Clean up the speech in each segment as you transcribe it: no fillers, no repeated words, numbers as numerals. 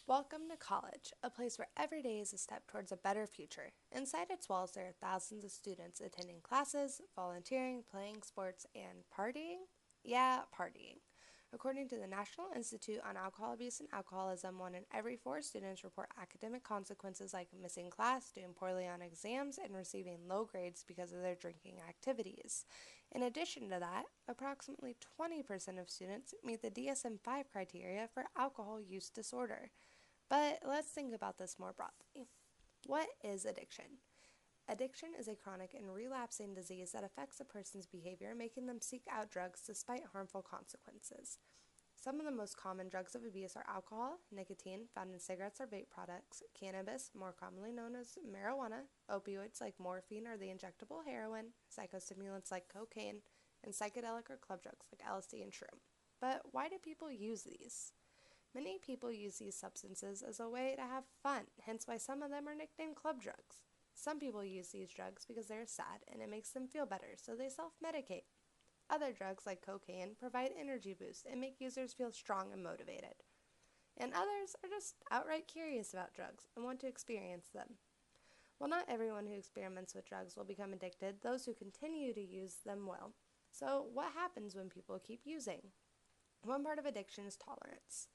Welcome to college, a place where every day is a step towards a better future. Inside its walls, there are thousands of students attending classes, volunteering, playing sports, and partying. Yeah, partying. According to the National Institute on Alcohol Abuse and Alcoholism, one in every four students report academic consequences like missing class, doing poorly on exams, and receiving low grades because of their drinking activities. In addition to that, approximately 20% of students meet the DSM 5 criteria for alcohol use disorder. But let's think about this more broadly. What is addiction? Addiction is a chronic and relapsing disease that affects a person's behavior, making them seek out drugs despite harmful consequences. Some of the most common drugs of abuse are alcohol, nicotine, found in cigarettes or vape products, cannabis, more commonly known as marijuana, opioids like morphine or the injectable heroin, psychostimulants like cocaine, and psychedelic or club drugs like LSD and shroom. But why do people use these? Many people use these substances as a way to have fun, hence why some of them are nicknamed club drugs. Some people use these drugs because they're sad and it makes them feel better, so they self-medicate. Other drugs, like cocaine, provide energy boosts and make users feel strong and motivated. And others are just outright curious about drugs and want to experience them. While not everyone who experiments with drugs will become addicted, those who continue to use them will. So, what happens when people keep using? One part of addiction is tolerance.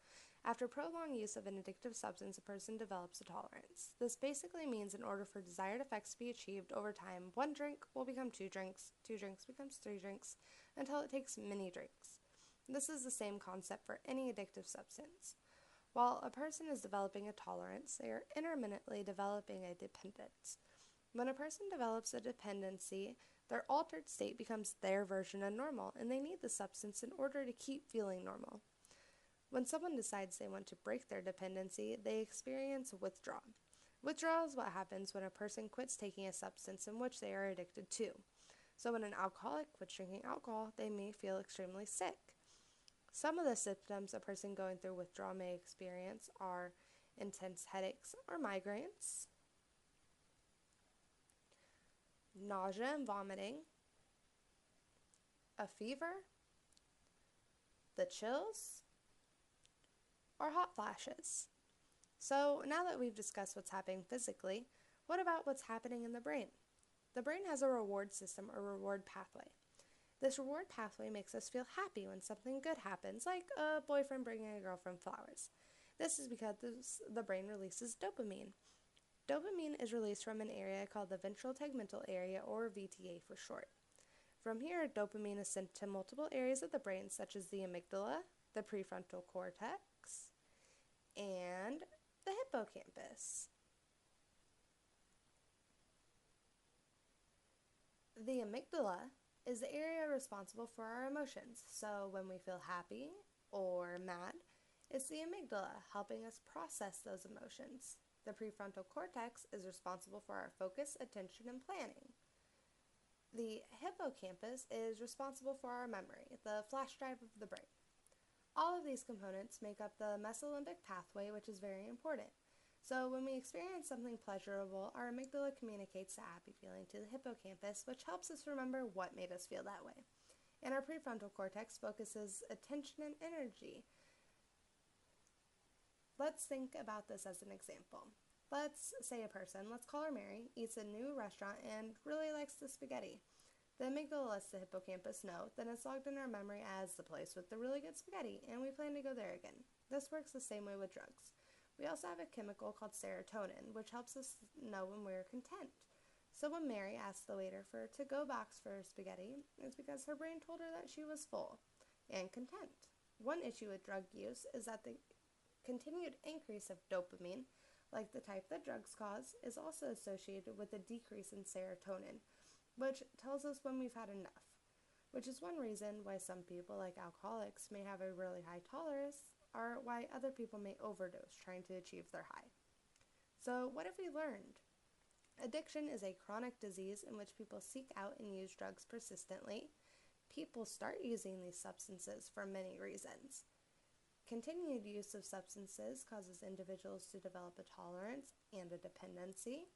After prolonged use of an addictive substance, a person develops a tolerance. This basically means in order for desired effects to be achieved over time, one drink will become two drinks becomes three drinks, until it takes many drinks. This is the same concept for any addictive substance. While a person is developing a tolerance, they are intermittently developing a dependence. When a person develops a dependency, their altered state becomes their version of normal, and they need the substance in order to keep feeling normal. When someone decides they want to break their dependency, they experience withdrawal. Withdrawal is what happens when a person quits taking a substance in which they are addicted to. So when an alcoholic quits drinking alcohol, they may feel extremely sick. Some of the symptoms a person going through withdrawal may experience are intense headaches or migraines, nausea and vomiting, a fever, the chills, or hot flashes. So now that we've discussed what's happening physically, what about what's happening in the brain? The brain has a reward system or reward pathway. This reward pathway makes us feel happy when something good happens, like a boyfriend bringing a girlfriend flowers. This is because the brain releases dopamine. Dopamine is released from an area called the ventral tegmental area, or VTA for short. From here, dopamine is sent to multiple areas of the brain, such as the amygdala, the prefrontal cortex, and the hippocampus. The amygdala is the area responsible for our emotions. So when we feel happy or mad, it's the amygdala helping us process those emotions. The prefrontal cortex is responsible for our focus, attention, and planning. The hippocampus is responsible for our memory, the flash drive of the brain. All of these components make up the mesolimbic pathway, which is very important. So when we experience something pleasurable, our amygdala communicates the happy feeling to the hippocampus, which helps us remember what made us feel that way. And our prefrontal cortex focuses attention and energy. Let's think about this as an example. Let's say a person, let's call her Mary, eats a new restaurant and really likes the spaghetti. The amygdala lets the hippocampus know that it's logged in our memory as the place with the really good spaghetti, and we plan to go there again. This works the same way with drugs. We also have a chemical called serotonin, which helps us know when we're content. So when Mary asked the waiter for a to-go box for her spaghetti, it's because her brain told her that she was full and content. One issue with drug use is that the continued increase of dopamine, like the type that drugs cause, is also associated with a decrease in serotonin, which tells us when we've had enough, which is one reason why some people, like alcoholics, may have a really high tolerance, or why other people may overdose trying to achieve their high. So what have we learned? Addiction is a chronic disease in which people seek out and use drugs persistently. People start using these substances for many reasons. Continued use of substances causes individuals to develop a tolerance and a dependency.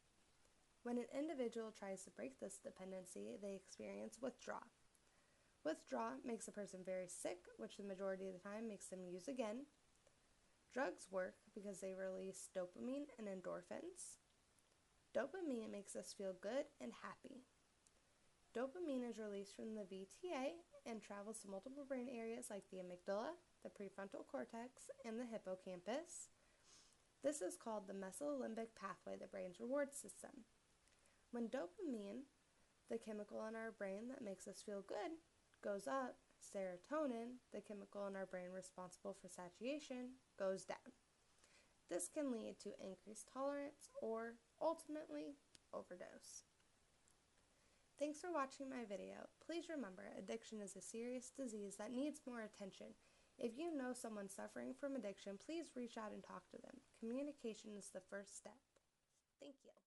When an individual tries to break this dependency, they experience withdrawal. Withdrawal makes a person very sick, which the majority of the time makes them use again. Drugs work because they release dopamine and endorphins. Dopamine makes us feel good and happy. Dopamine is released from the VTA and travels to multiple brain areas like the amygdala, the prefrontal cortex, and the hippocampus. This is called the mesolimbic pathway, the brain's reward system. When dopamine, the chemical in our brain that makes us feel good, goes up, serotonin, the chemical in our brain responsible for satiation, goes down. This can lead to increased tolerance or, ultimately, overdose. Thanks for watching my video. Please remember, addiction is a serious disease that needs more attention. If you know someone suffering from addiction, please reach out and talk to them. Communication is the first step. Thank you.